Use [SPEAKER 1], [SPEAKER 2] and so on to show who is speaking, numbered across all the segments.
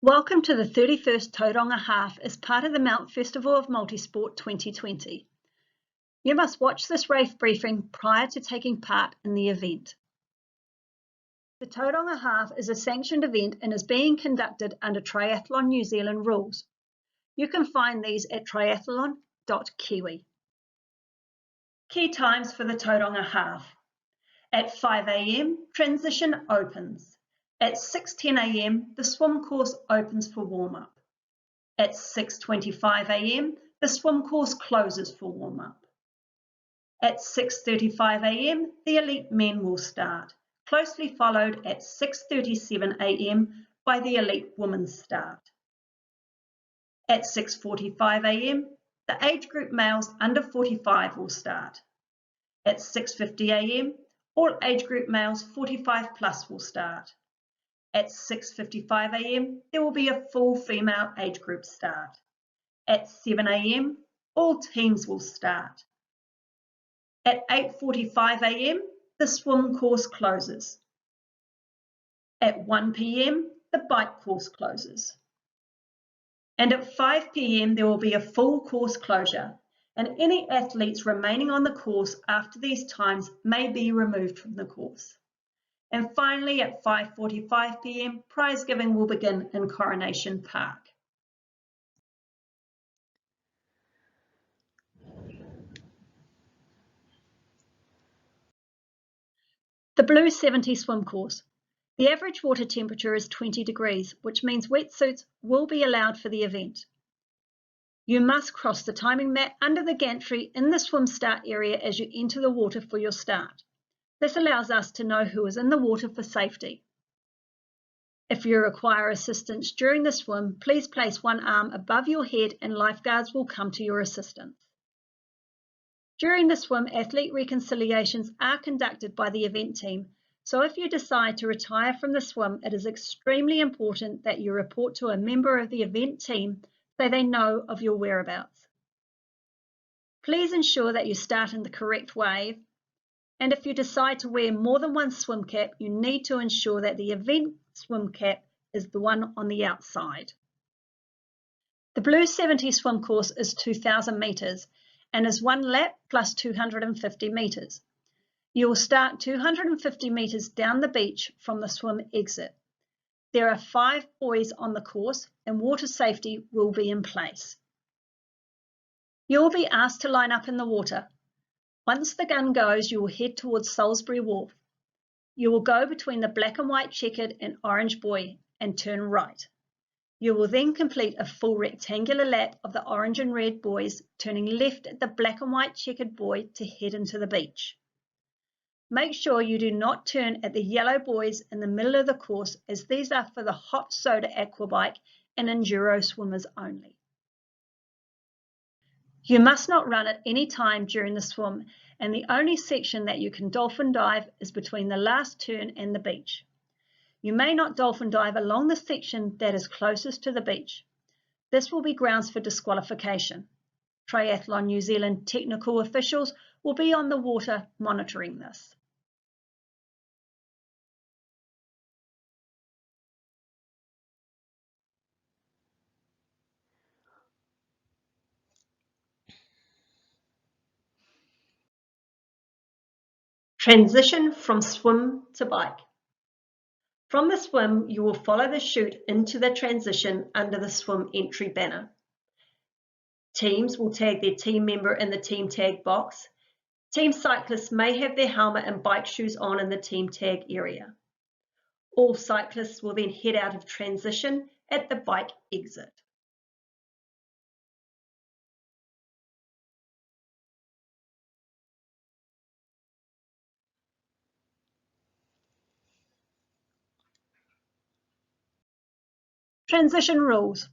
[SPEAKER 1] Welcome to the 31st Tauranga Half as part of the Mount Festival of Multisport 2020. You must watch this race briefing prior to taking part in the event. The Tauranga Half is a sanctioned event and is being conducted under Triathlon New Zealand rules. You can find these at triathlon.kiwi. Key times for the Tauranga Half. At 5 a.m, transition opens. At 6:10 a.m, the swim course opens for warm-up. At 6:25 a.m, the swim course closes for warm-up. At 6:35 a.m, the elite men will start, closely followed at 6:37 a.m. by the elite women's start. At 6:45 a.m, the age group males under 45 will start. At 6:50 a.m, all age group males 45 plus will start. At 6:55 a.m, there will be a full female age group start. At 7 a.m, all teams will start. At 8:45 a.m, the swim course closes. At 1 p.m, the bike course closes. And at 5 p.m, there will be a full course closure, and any athletes remaining on the course after these times may be removed from the course. And finally, at 5:45 p.m, prize giving will begin in Coronation Park. The Blue 70 swim course. The average water temperature is 20 degrees, which means wetsuits will be allowed for the event. You must cross the timing mat under the gantry in the swim start area as you enter the water for your start. This allows us to know who is in the water for safety. If you require assistance during the swim, please place one arm above your head and lifeguards will come to your assistance. During the swim, athlete reconciliations are conducted by the event team, so if you decide to retire from the swim, it is extremely important that you report to a member of the event team so they know of your whereabouts. Please ensure that you start in the correct wave, and if you decide to wear more than one swim cap, you need to ensure that the event swim cap is the one on the outside. The Blue 70 swim course is 2,000 metres and is 1 lap plus 250 metres. You will start 250 metres down the beach from the swim exit. There are 5 buoys on the course and water safety will be in place. You will be asked to line up in the water. Once the gun goes, you will head towards Salisbury Wharf. You will go between the black and white checkered and orange buoy and turn right. You will then complete a full rectangular lap of the orange and red buoys, turning left at the black and white checkered buoy to head into the beach. Make sure you do not turn at the yellow buoys in the middle of the course, as these are for the hot soda aquabike and enduro swimmers only. You must not run at any time during the swim, and the only section that you can dolphin dive is between the last turn and the beach. You may not dolphin dive along the section that is closest to the beach. This will be grounds for disqualification. Triathlon New Zealand technical officials will be on the water monitoring this. Transition from swim to bike. From the swim, you will follow the chute into the transition under the swim entry banner. Teams will tag their team member in the team tag box. Team cyclists may have their helmet and bike shoes on in the team tag area. All cyclists will then head out of transition at the bike exit. Transition rules.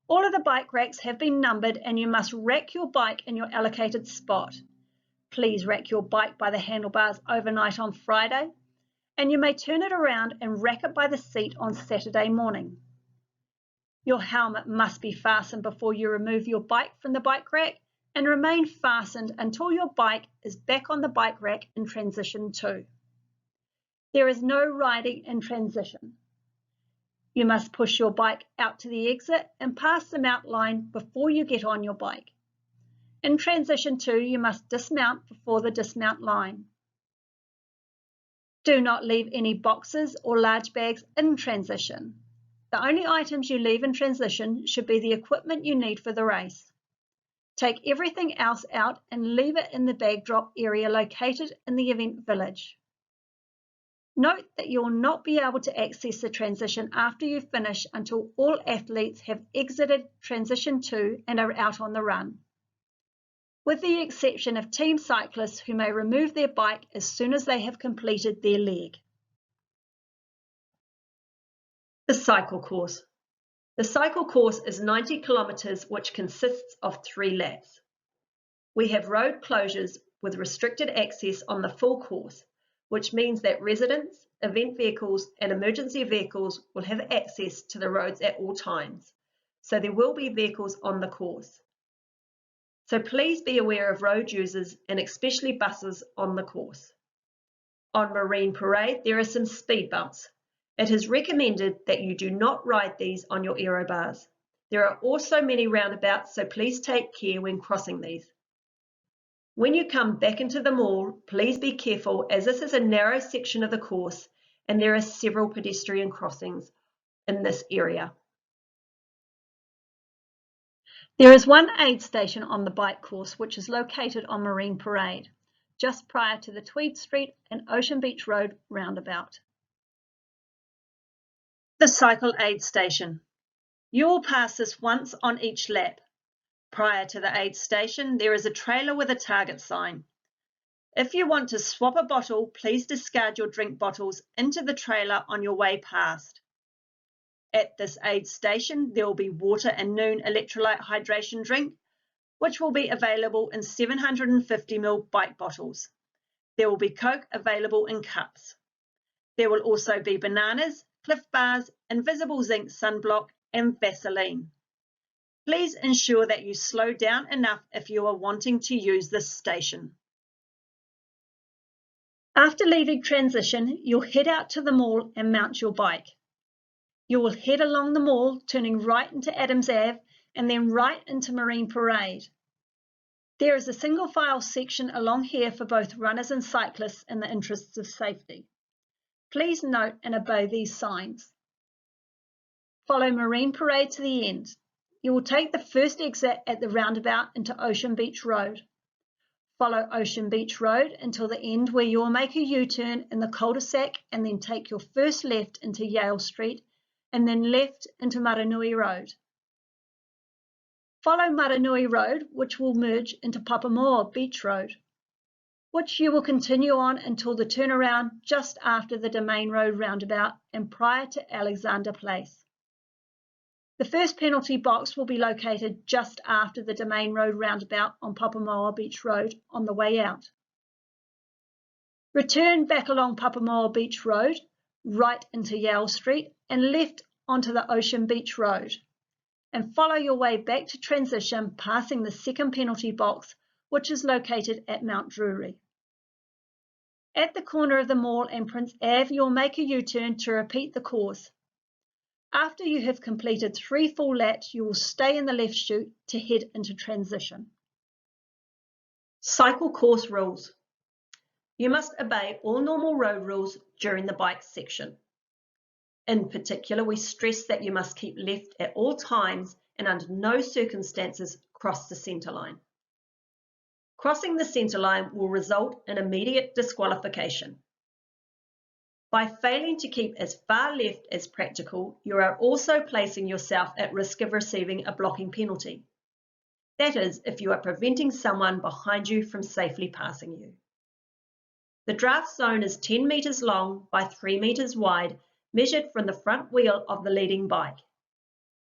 [SPEAKER 1] All of the bike racks have been numbered and you must rack your bike in your allocated spot. Please rack your bike by the handlebars overnight on Friday, and you may turn it around and rack it by the seat on Saturday morning. Your helmet must be fastened before you remove your bike from the bike rack and remain fastened until your bike is back on the bike rack in transition 2. There is no riding in transition. You must push your bike out to the exit and pass the mount line before you get on your bike. In transition 2, you must dismount before the dismount line. Do not leave any boxes or large bags in transition. The only items you leave in transition should be the equipment you need for the race. Take everything else out and leave it in the bag drop area located in the event village. Note that you will not be able to access the transition after you finish until all athletes have exited transition 2 and are out on the run, with the exception of team cyclists who may remove their bike as soon as they have completed their leg. The cycle course. The cycle course is 90 kilometres, which consists of 3 laps. We have road closures with restricted access on the full course, which means that residents, event vehicles and emergency vehicles will have access to the roads at all times, so there will be vehicles on the course. So please be aware of road users and especially buses on the course. On Marine Parade, there are some speed bumps. It is recommended that you do not ride these on your aero bars. There are also many roundabouts, so please take care when crossing these. When you come back into the mall, please be careful as this is a narrow section of the course and there are several pedestrian crossings in this area. There is one aid station on the bike course which is located on Marine Parade, just prior to the Tweed Street and Ocean Beach Road roundabout. The cycle aid station. You will pass this once on each lap. Prior to the aid station, there is a trailer with a target sign. If you want to swap a bottle, please discard your drink bottles into the trailer on your way past. At this aid station, there will be water and Noon electrolyte hydration drink, which will be available in 750ml bike bottles. There will be Coke available in cups. There will also be bananas, Cliff Bars, Invisible Zinc sunblock and Vaseline. Please ensure that you slow down enough if you are wanting to use this station. After leaving transition, you'll head out to the mall and mount your bike. You will head along the mall, turning right into Adams Ave and then right into Marine Parade. There is a single file section along here for both runners and cyclists in the interests of safety. Please note and obey these signs. Follow Marine Parade to the end. You will take the first exit at the roundabout into Ocean Beach Road. Follow Ocean Beach Road until the end where you will make a U-turn in the cul-de-sac and then take your first left into Yale Street and then left into Maranui Road. Follow Maranui Road, which will merge into Papamoa Beach Road, which you will continue on until the turnaround just after the Domain Road roundabout and prior to Alexander Place. The first penalty box will be located just after the Domain Road roundabout on Papamoa Beach Road on the way out. Return back along Papamoa Beach Road, right into Yale Street and left onto the Ocean Beach Road, and follow your way back to transition passing the second penalty box, which is located at Mount Drury. At the corner of the mall and Prince Ave, you'll make a U-turn to repeat the course. After you have completed 3 full laps, you will stay in the left chute to head into transition. Cycle course rules. You must obey all normal road rules during the bike section. In particular, we stress that you must keep left at all times and under no circumstances cross the centre line. Crossing the centre line will result in immediate disqualification. By failing to keep as far left as practical, you are also placing yourself at risk of receiving a blocking penalty. That is, if you are preventing someone behind you from safely passing you. The draft zone is 10 metres long by 3 metres wide, measured from the front wheel of the leading bike.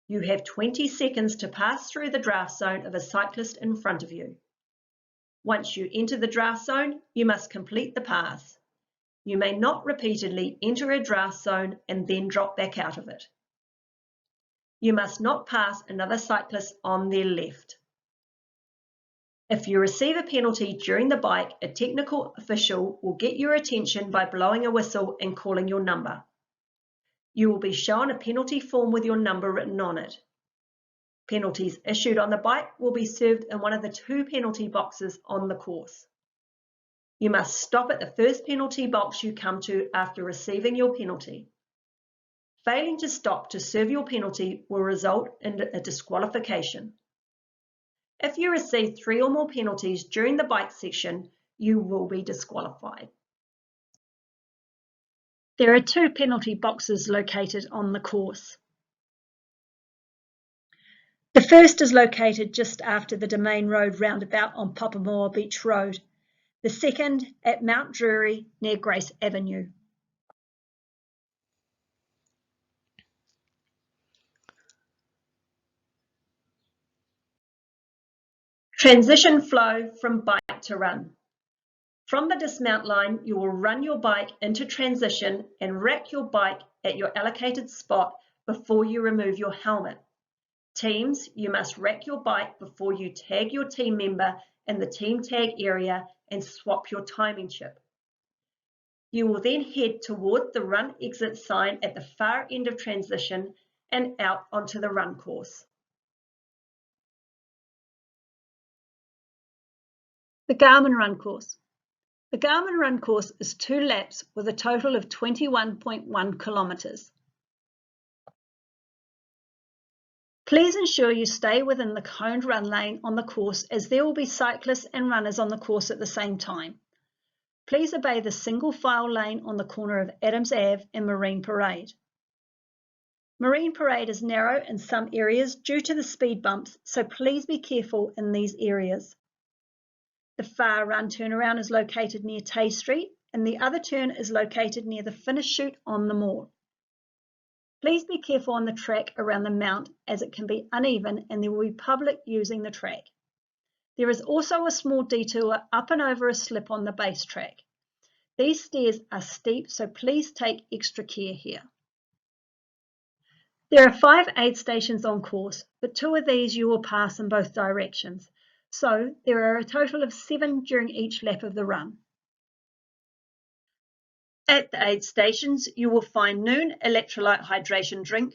[SPEAKER 1] You have 20 seconds to pass through the draft zone of a cyclist in front of you. Once you enter the draft zone, you must complete the pass. You may not repeatedly enter a draft zone and then drop back out of it. You must not pass another cyclist on their left. If you receive a penalty during the bike, a technical official will get your attention by blowing a whistle and calling your number. You will be shown a penalty form with your number written on it. Penalties issued on the bike will be served in one of the 2 penalty boxes on the course. You must stop at the first penalty box you come to after receiving your penalty. Failing to stop to serve your penalty will result in a disqualification. If you receive 3 or more penalties during the bike section, you will be disqualified. There are 2 penalty boxes located on the course. The first is located just after the Domain Road roundabout on Papamoa Beach Road. The second at Mount Drury near Grace Avenue. Transition flow from bike to run. From the dismount line, you will run your bike into transition and rack your bike at your allocated spot before you remove your helmet. Teams, you must rack your bike before you tag your team member in the team tag area and swap your timing chip. You will then head toward the run exit sign at the far end of transition and out onto the run course. The Garmin Run Course. The Garmin Run Course is 2 laps with a total of 21.1 kilometres. Please ensure you stay within the coned run lane on the course, as there will be cyclists and runners on the course at the same time. Please obey the single file lane on the corner of Adams Ave and Marine Parade. Marine Parade is narrow in some areas due to the speed bumps, so please be careful in these areas. The far run turnaround is located near Tay Street, and the other turn is located near the finish chute on the mall. Please be careful on the track around the mount, as it can be uneven and there will be public using the track. There is also a small detour up and over a slip on the base track. These stairs are steep, so please take extra care here. There are 5 aid stations on course, but 2 of these you will pass in both directions. So there are a total of 7 during each lap of the run. At the aid stations, you will find Noon electrolyte hydration drink,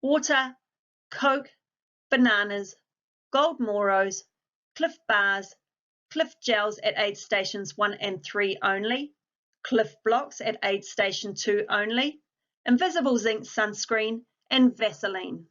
[SPEAKER 1] water, Coke, bananas, Gold Moros, Cliff bars, Cliff gels at aid stations 1 and 3 only, Cliff blocks at aid station 2 only, invisible zinc sunscreen, and Vaseline.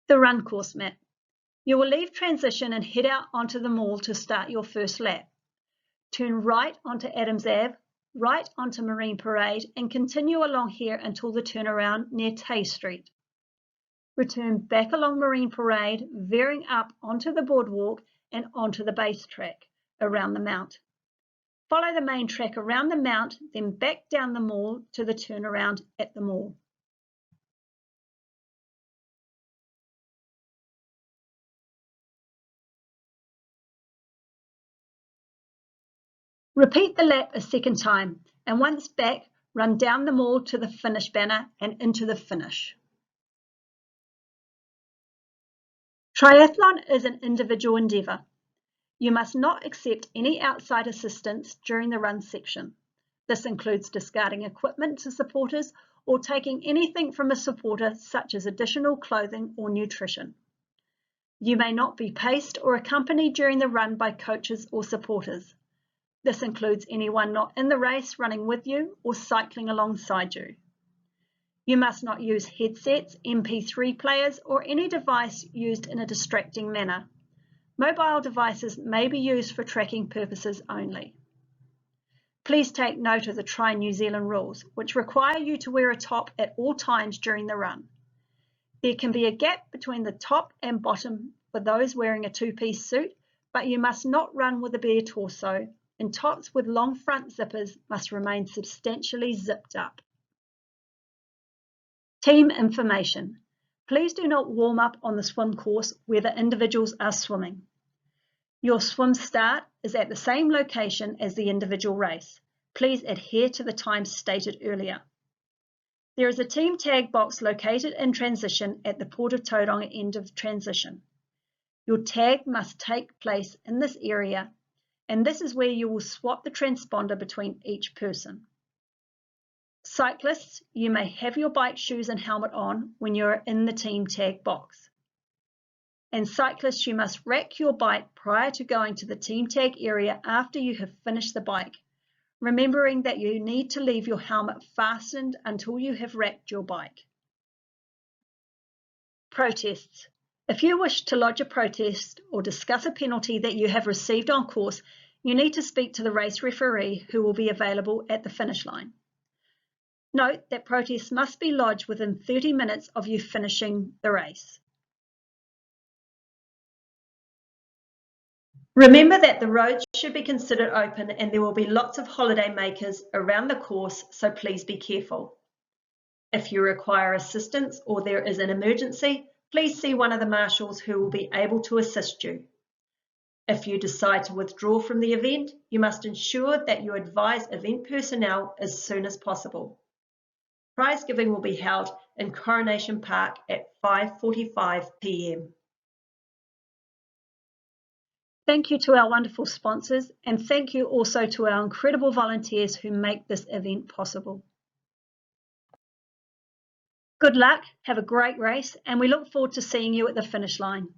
[SPEAKER 1] The run course map. You will leave transition and head out onto the mall to start your first lap. Turn right onto Adams Ave, right onto Marine Parade, and continue along here until the turnaround near Tay Street. Return back along Marine Parade, veering up onto the boardwalk and onto the base track around the mount. Follow the main track around the mount, then back down the mall to the turnaround at the mall. Repeat the lap a second time, and once back, run down the mall to the finish banner and into the finish. Triathlon is an individual endeavour. You must not accept any outside assistance during the run section. This includes discarding equipment to supporters or taking anything from a supporter, such as additional clothing or nutrition. You may not be paced or accompanied during the run by coaches or supporters. This includes anyone not in the race running with you or cycling alongside you. You must not use headsets, MP3 players, or any device used in a distracting manner. Mobile devices may be used for tracking purposes only. Please take note of the Tri New Zealand rules, which require you to wear a top at all times during the run. There can be a gap between the top and bottom for those wearing a 2-piece suit, but you must not run with a bare torso, and tops with long front zippers must remain substantially zipped up. Team information. Please do not warm up on the swim course where the individuals are swimming. Your swim start is at the same location as the individual race. Please adhere to the times stated earlier. There is a team tag box located in transition at the Port of Tauranga end of transition. Your tag must take place in this area, and this is where you will swap the transponder between each person. Cyclists, you may have your bike shoes and helmet on when you're in the team tag box. And cyclists, you must rack your bike prior to going to the team tag area after you have finished the bike, remembering that you need to leave your helmet fastened until you have racked your bike. Protests. If you wish to lodge a protest or discuss a penalty that you have received on course, you need to speak to the race referee who will be available at the finish line. Note that protests must be lodged within 30 minutes of you finishing the race. Remember that the roads should be considered open and there will be lots of holiday makers around the course, so please be careful. If you require assistance or there is an emergency, please see one of the marshals who will be able to assist you. If you decide to withdraw from the event, you must ensure that you advise event personnel as soon as possible. Prize giving will be held in Coronation Park at 5:45 p.m. Thank you to our wonderful sponsors, and thank you also to our incredible volunteers who make this event possible. Good luck, have a great race, and we look forward to seeing you at the finish line.